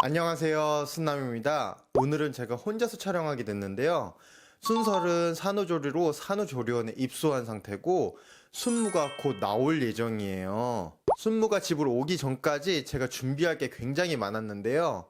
안녕하세요, 순남입니다. 오늘은 제가 혼자서 촬영하게 됐는데요. 순설은 산후조리로 산후조리원에 입소한 상태고 순무가 곧 나올 예정이에요. 순무가 집으로 오기 전까지 제가 준비할 게 굉장히 많았는데요.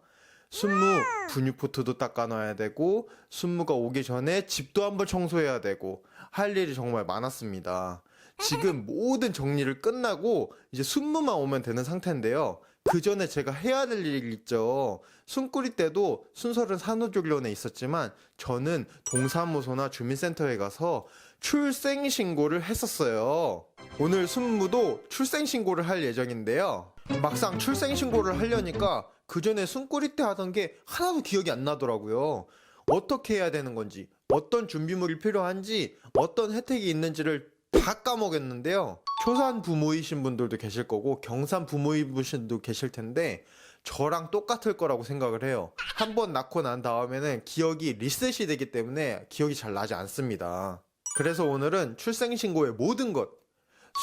순무 분유포트도 닦아놔야 되고 순무가 오기 전에 집도 한번 청소해야 되고 할 일이 정말 많았습니다. 지금 모든 정리를 끝나고 이제 순무만 오면 되는 상태인데요. 그 전에 제가 해야 될 일이 있죠. 순꾸리 때도 순설은 산후조리원에 있었지만 저는 동사무소나 주민센터에 가서 출생신고를 했었어요. 오늘 순무도 출생신고를 할 예정인데요. 막상 출생신고를 하려니까 그 전에 순꾸리 때 하던 게 하나도 기억이 안 나더라고요. 어떻게 해야 되는 건지, 어떤 준비물이 필요한지, 어떤 혜택이 있는지를 다 까먹었는데요. 초산 부모이신 분들도 계실 거고 경산 부모이신 분도 계실 텐데 저랑 똑같을 거라고 생각을 해요. 한번 낳고 난 다음에는 기억이 리셋이 되기 때문에 기억이 잘 나지 않습니다. 그래서 오늘은 출생신고의 모든 것,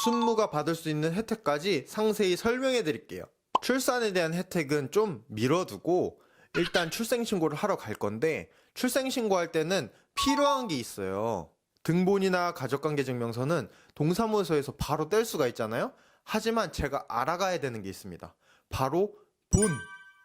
순무가 받을 수 있는 혜택까지 상세히 설명해 드릴게요. 출산에 대한 혜택은 좀 미뤄두고 일단 출생신고를 하러 갈 건데 출생신고할 때는 필요한 게 있어요. 등본이나 가족관계증명서는 동사무소에서 바로 뗄 수가 있잖아요. 하지만 제가 알아가야 되는 게 있습니다. 바로 본.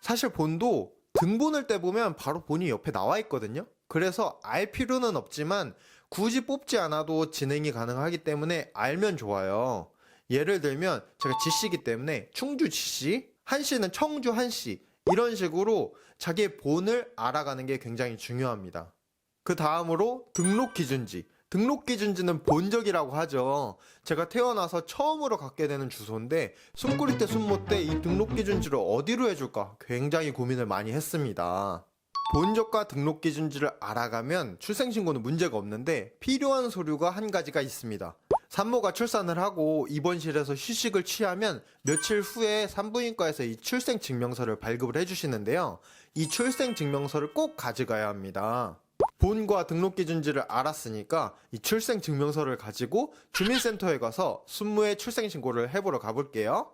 사실 본도 등본을 떼보면 바로 본이 옆에 나와 있거든요. 그래서 알 필요는 없지만 굳이 뽑지 않아도 진행이 가능하기 때문에 알면 좋아요. 예를 들면 제가 지씨이기 때문에 충주 지씨, 한씨는 청주 한씨, 이런 식으로 자기의 본을 알아가는 게 굉장히 중요합니다. 그 다음으로 등록기준지. 등록기준지는 본적이라고 하죠. 제가 태어나서 처음으로 갖게 되는 주소인데 순꾸리 때 순모 때 이 등록기준지를 어디로 해줄까 굉장히 고민을 많이 했습니다. 본적과 등록기준지를 알아가면 출생신고는 문제가 없는데 필요한 서류가 한 가지가 있습니다. 산모가 출산을 하고 입원실에서 휴식을 취하면 며칠 후에 산부인과에서 이 출생증명서를 발급을 해주시는데요. 이 출생증명서를 꼭 가져가야 합니다. 본과 등록기준지를 알았으니까 이 출생증명서를 가지고 주민센터에 가서 순무의 출생신고를 해보러 가볼게요.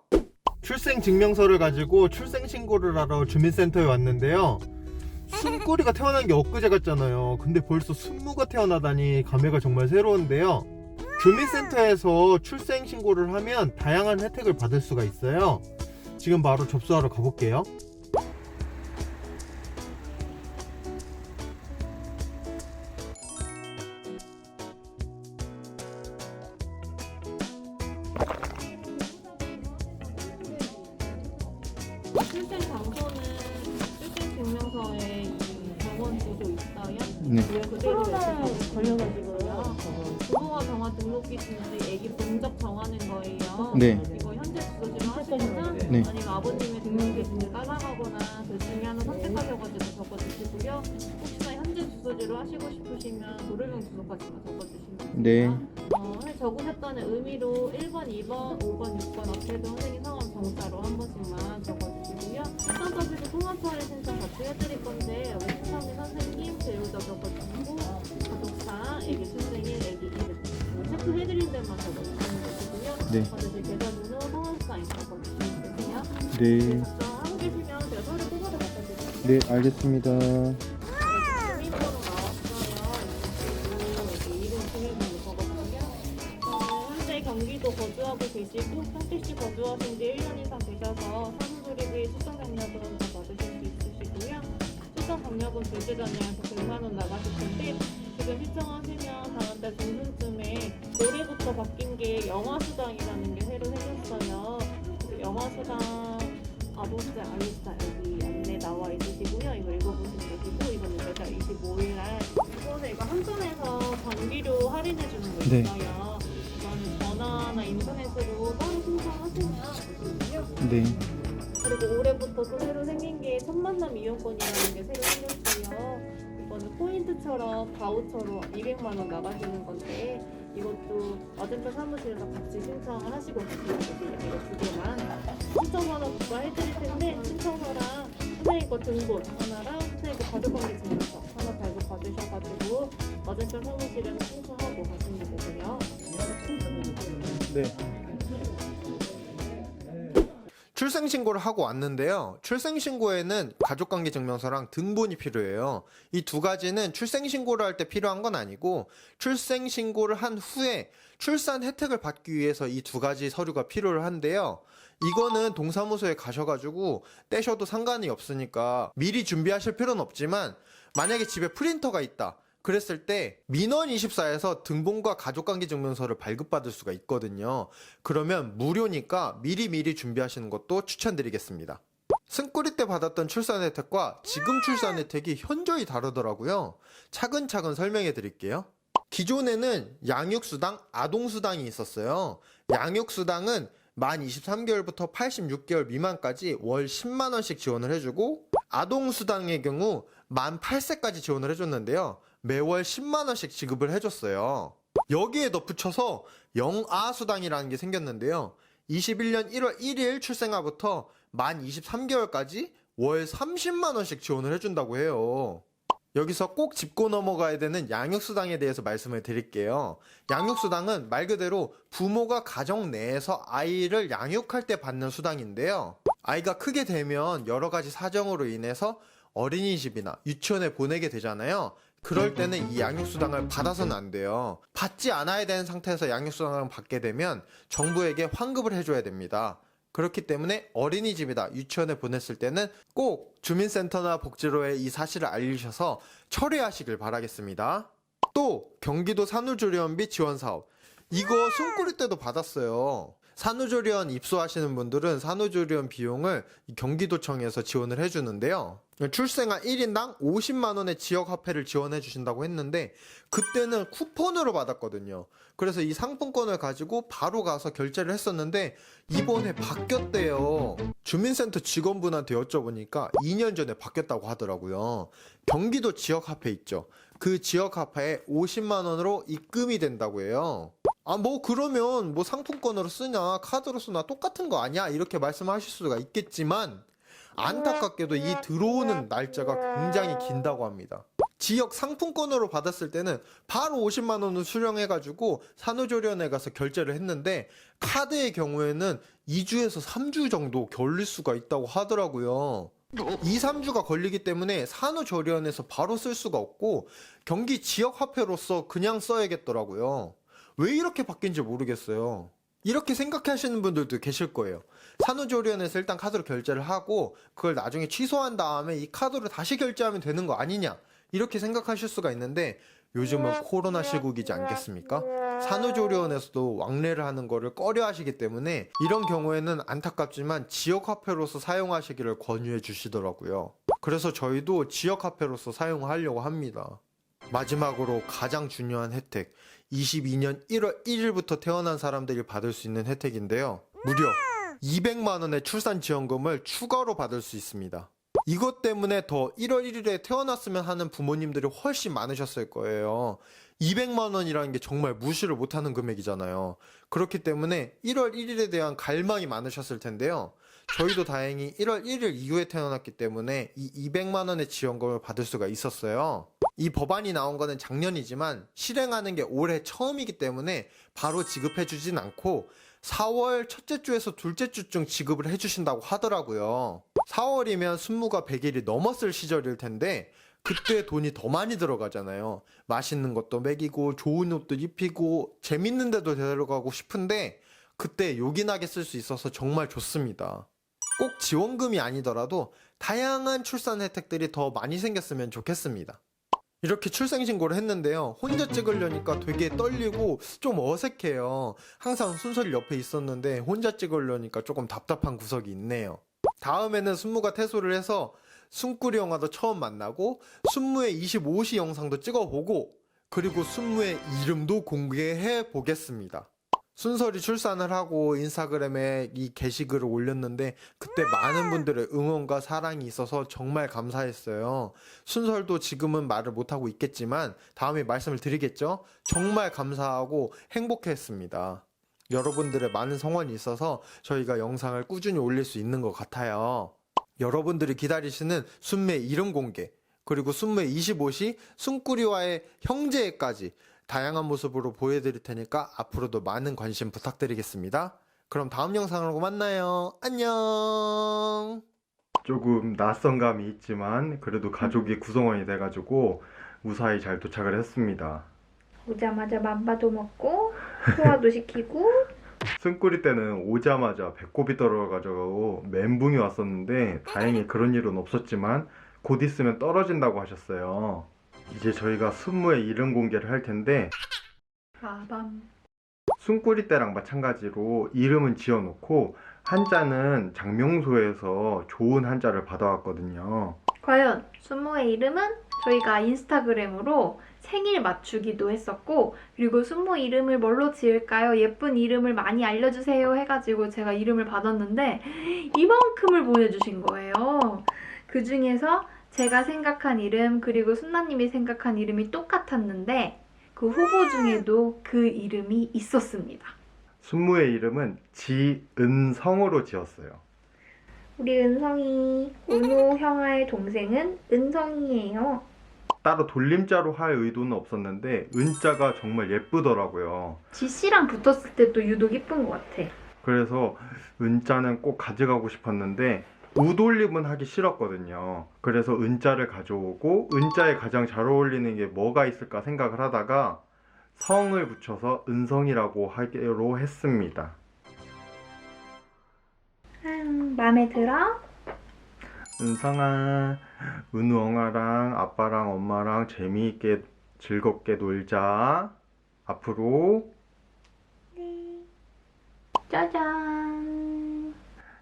출생증명서를 가지고 출생신고를 하러 주민센터에 왔는데요. 순꾸리가 태어난 게 엊그제 같잖아요. 근데 벌써 순무가 태어나다니 감회가 정말 새로운데요. 주민센터에서 출생신고를 하면 다양한 혜택을 받을 수가 있어요. 지금 바로 접수하러 가볼게요. 출생 장소는 출생증명서에 이 병원 주소 있어요. 네. 그대로 걸려가지고요. 부모가 정한 등록기준지 애기 본적 정하는 거예요. 네. 이거 현재 주소지로 하시거나 네. 아니면 아버님의 등록기준지 따라가거나 둘 중에 하나 선택하셔가지고 적어주시고요. 혹시나 현재 주소지로 하시고 싶으시면 도로명 주소까지만 적어주시면 됩니다. 네. 적으셨다는 의미로 1번, 2번, 5번, 6번 앞에도 선생님 성함 정자로 한 번씩만 적어주시고요. 일단 서비스 통합처리 신청 같이 해드릴 건데 여기 신청인 선생님, 배우자 적어주시고 가족사, 애기 출생일, 애기 이름 체크해드린 데만 적어주시면 되시고요. 네. 받으실 계좌번호, 성함 사인 적어주시면 되세요. 네. 작성하고 계시면 제가 서류 뽑아서 갖다 드릴게요. 네, 알겠습니다. 주민번호 나왔어요. 여기 이름 주민번호 적었고요. 현재 경기도 거주하고 계시고 평택시 거주하신 지 1년 이상 되셔서 산후조리비 출산 경력은 다 받으실 수 있으시고요. 출산 경력은 둘째자녀에서 100만 원 나가실 텐데 지금 신청하시면 다음 달 중순쯤에 올해부터 바뀐 게 영아수당이라는 게 새로 생겼어요. 그 영아수당 아동수당 알리스타 여기 안내 나와 있으시고요. 이거 읽어보시면 되시고 이거는 매달 25일날 이번에 이거 한전에서 전기료 할인해 주는 거 네. 있어요. 이거는 전화나 인터넷으로 따로 신청하시면 되시고요. 네. 그리고 올해부터 또 새로 생긴 게 첫 만남 이용권이라는 게 새로 생겼어요. 이거는 포인트처럼 바우처로 200만 원 나가시는 건데 이것도 맞은편 사무실에서 같이 신청을 하시고 계시면 돼요. 이거 두 개만 신청번호 부과해드릴 텐데 신청서랑 선생님 거 등본 하나랑 선생님 거 가족관계증명서 하나 발급 받으셔가지고 맞은편 사무실에서 신청하고 가시면 되고요. 네. 출생신고를 하고 왔는데요. 출생신고에는 가족관계증명서랑 등본이 필요해요. 이 두 가지는 출생신고를 할 때 필요한 건 아니고 출생신고를 한 후에 출산 혜택을 받기 위해서 이 두 가지 서류가 필요한데요. 이거는 동사무소에 가셔가지고 떼셔도 상관이 없으니까 미리 준비하실 필요는 없지만 만약에 집에 프린터가 있다. 그랬을 때 민원24에서 등본과 가족관계증명서를 발급받을 수가 있거든요. 그러면 무료니까 미리미리 준비하시는 것도 추천드리겠습니다. 승꾸리 때 받았던 출산 혜택과 지금 출산 혜택이 현저히 다르더라고요. 차근차근 설명해 드릴게요. 기존에는 양육수당, 아동수당이 있었어요. 양육수당은 만 23개월부터 86개월 미만까지 월 10만원씩 지원을 해주고, 아동수당의 경우 만 8세까지 지원을 해줬는데요. 매월 10만원씩 지급을 해줬어요. 여기에 덧붙여서 영아수당이라는 게 생겼는데요. 21년 1월 1일 출생아부터 만 23개월까지 월 30만원씩 지원을 해준다고 해요. 여기서 꼭 짚고 넘어가야 되는 양육수당에 대해서 말씀을 드릴게요. 양육수당은 말 그대로 부모가 가정 내에서 아이를 양육할 때 받는 수당인데요. 아이가 크게 되면 여러 가지 사정으로 인해서 어린이집이나 유치원에 보내게 되잖아요. 그럴 때는 이 양육수당을 받아서는 안 돼요. 받지 않아야 되는 상태에서 양육수당을 받게 되면 정부에게 환급을 해줘야 됩니다. 그렇기 때문에 어린이집이다, 유치원에 보냈을 때는 꼭 주민센터나 복지로에 이 사실을 알리셔서 철회하시길 바라겠습니다. 또 경기도 산후조리원비 지원사업, 이거 숨꾸리 때도 받았어요. 산후조리원 입소하시는 분들은 산후조리원 비용을 경기도청에서 지원을 해주는데요. 출생아 1인당 50만원의 지역화폐를 지원해 주신다고 했는데 그때는 쿠폰으로 받았거든요. 그래서 이 상품권을 가지고 바로 가서 결제를 했었는데 이번에 바뀌었대요. 주민센터 직원분한테 여쭤보니까 2년 전에 바뀌었다고 하더라고요. 경기도 지역화폐 있죠. 그 지역화폐에 50만원으로 입금이 된다고 해요. 그러면 상품권으로 쓰냐 카드로 쓰나 똑같은 거 아니야? 이렇게 말씀하실 수가 있겠지만 안타깝게도 이 들어오는 날짜가 굉장히 긴다고 합니다. 지역 상품권으로 받았을 때는 바로 50만원을 수령해가지고 산후조리원에 가서 결제를 했는데 카드의 경우에는 2주에서 3주 정도 걸릴 수가 있다고 하더라고요. 2, 3주가 걸리기 때문에 산후조리원에서 바로 쓸 수가 없고 경기 지역화폐로서 그냥 써야겠더라고요. 왜 이렇게 바뀐지 모르겠어요. 이렇게 생각하시는 분들도 계실 거예요. 산후조리원에서 일단 카드로 결제를 하고 그걸 나중에 취소한 다음에 이 카드로 다시 결제하면 되는 거 아니냐, 이렇게 생각하실 수가 있는데 요즘은 코로나 시국이지 않겠습니까? 산후조리원에서도 왕래를 하는 거를 꺼려 하시기 때문에 이런 경우에는 안타깝지만 지역화폐로서 사용하시기를 권유해 주시더라고요. 그래서 저희도 지역화폐로서 사용하려고 합니다. 마지막으로 가장 중요한 혜택, 22년 1월 1일부터 태어난 사람들이 받을 수 있는 혜택인데요. 무려 200만원의 출산지원금을 추가로 받을 수 있습니다. 이것 때문에 더 1월 1일에 태어났으면 하는 부모님들이 훨씬 많으셨을 거예요. 200만원이라는 게 정말 무시를 못하는 금액이잖아요. 그렇기 때문에 1월 1일에 대한 갈망이 많으셨을 텐데요. 저희도 다행히 1월 1일 이후에 태어났기 때문에 이 200만원의 지원금을 받을 수가 있었어요. 이 법안이 나온 거는 작년이지만 실행하는 게 올해 처음이기 때문에 바로 지급해주진 않고 4월 첫째 주에서 둘째 주쯤 지급을 해주신다고 하더라고요. 4월이면 순무가 100일이 넘었을 시절일 텐데 그때 돈이 더 많이 들어가잖아요. 맛있는 것도 먹이고 좋은 옷도 입히고 재밌는 데도 데려가고 싶은데 그때 요긴하게 쓸 수 있어서 정말 좋습니다. 꼭 지원금이 아니더라도 다양한 출산 혜택들이 더 많이 생겼으면 좋겠습니다. 이렇게 출생신고를 했는데요. 혼자 찍으려니까 되게 떨리고 좀 어색해요. 항상 순서리 옆에 있었는데 혼자 찍으려니까 조금 답답한 구석이 있네요. 다음에는 순무가 퇴소를 해서 숨꾸리 영화도 처음 만나고 순무의 25시 영상도 찍어보고 그리고 순무의 이름도 공개해 보겠습니다. 순설이 출산을 하고 인스타그램에 이 게시글을 올렸는데 그때 많은 분들의 응원과 사랑이 있어서 정말 감사했어요. 순설도 지금은 말을 못하고 있겠지만 다음에 말씀을 드리겠죠? 정말 감사하고 행복했습니다. 여러분들의 많은 성원이 있어서 저희가 영상을 꾸준히 올릴 수 있는 것 같아요. 여러분들이 기다리시는 순무의 이름 공개, 그리고 순무의 25시, 숨꾸리와의 형제까지 다양한 모습으로 보여드릴 테니까 앞으로도 많은 관심 부탁드리겠습니다. 그럼 다음 영상으로 만나요. 안녕. 조금 낯선 감이 있지만 그래도 가족이 구성원이 돼가지고 무사히 잘 도착을 했습니다. 오자마자 맘바도 먹고 소화도 시키고 숨구리 때는 오자마자 배꼽이 떨어져가지고 멘붕이 왔었는데 다행히 그런 일은 없었지만 곧 있으면 떨어진다고 하셨어요. 이제 저희가 순무의 이름 공개를 할 텐데 아밤 숨구리 때랑 마찬가지로 이름은 지어놓고 한자는 장명소에서 좋은 한자를 받아왔거든요. 과연 순모의 이름은 저희가 인스타그램으로 생일 맞추기도 했었고 그리고 순모 이름을 뭘로 지을까요? 예쁜 이름을 많이 알려주세요 해가지고 제가 이름을 받았는데 이만큼을 보내주신 거예요. 그 중에서 제가 생각한 이름 그리고 순나님이 생각한 이름이 똑같았는데 그 후보 중에도 그 이름이 있었습니다. 순무의 이름은 지은성으로 지었어요. 우리 은성이 은호 형아의 동생은 은성이에요. 따로 돌림자로 할 의도는 없었는데 은자가 정말 예쁘더라고요. 지씨랑 붙었을 때 또 유독 이쁜 것 같아. 그래서 은자는 꼭 가져가고 싶었는데 우돌림은 하기 싫었거든요. 그래서 은자를 가져오고 은자에 가장 잘 어울리는 게 뭐가 있을까 생각을 하다가 성을 붙여서 은성이라고 하기로 했습니다. 마음에 들어? 은성아, 은우엉아랑 아빠랑 엄마랑 재미있게 즐겁게 놀자. 앞으로 짜잔.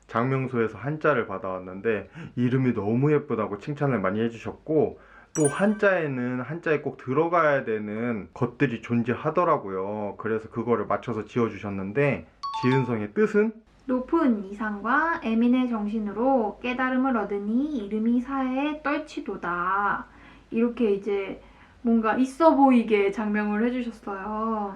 장명소에서 한자를 받아왔는데 이름이 너무 예쁘다고 칭찬을 많이 해주셨고 또 한자에는 한자에 꼭 들어가야 되는 것들이 존재하더라고요. 그래서 그거를 맞춰서 지어주셨는데 지은성의 뜻은? 높은 이상과 애민의 정신으로 깨달음을 얻으니 이름이 사해에 떨치도다. 이렇게 이제 뭔가 있어 보이게 장명을 해주셨어요.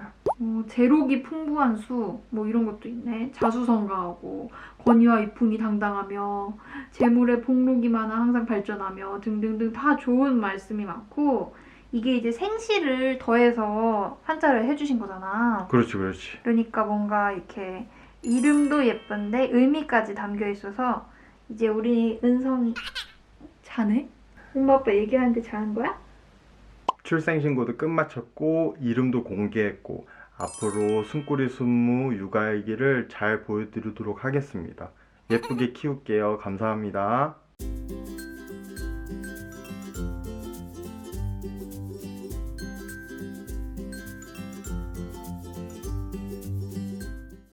재록이 풍부한 수, 뭐 이런 것도 있네. 자수성가하고 권위와 위풍이 당당하며 재물의 복록이 많아 항상 발전하며 등등등 다 좋은 말씀이 많고 이게 이제 생시를 더해서 한자를 해주신 거잖아. 그렇지, 그렇지. 그러니까 뭔가 이렇게 이름도 예쁜데 의미까지 담겨 있어서 이제 우리 은성이 자네? 엄마 아빠 얘기하는데 자는 거야? 출생신고도 끝마쳤고 이름도 공개했고 앞으로 숨구리 순무 육아일기를 잘 보여드리도록 하겠습니다. 예쁘게 키울게요. 감사합니다.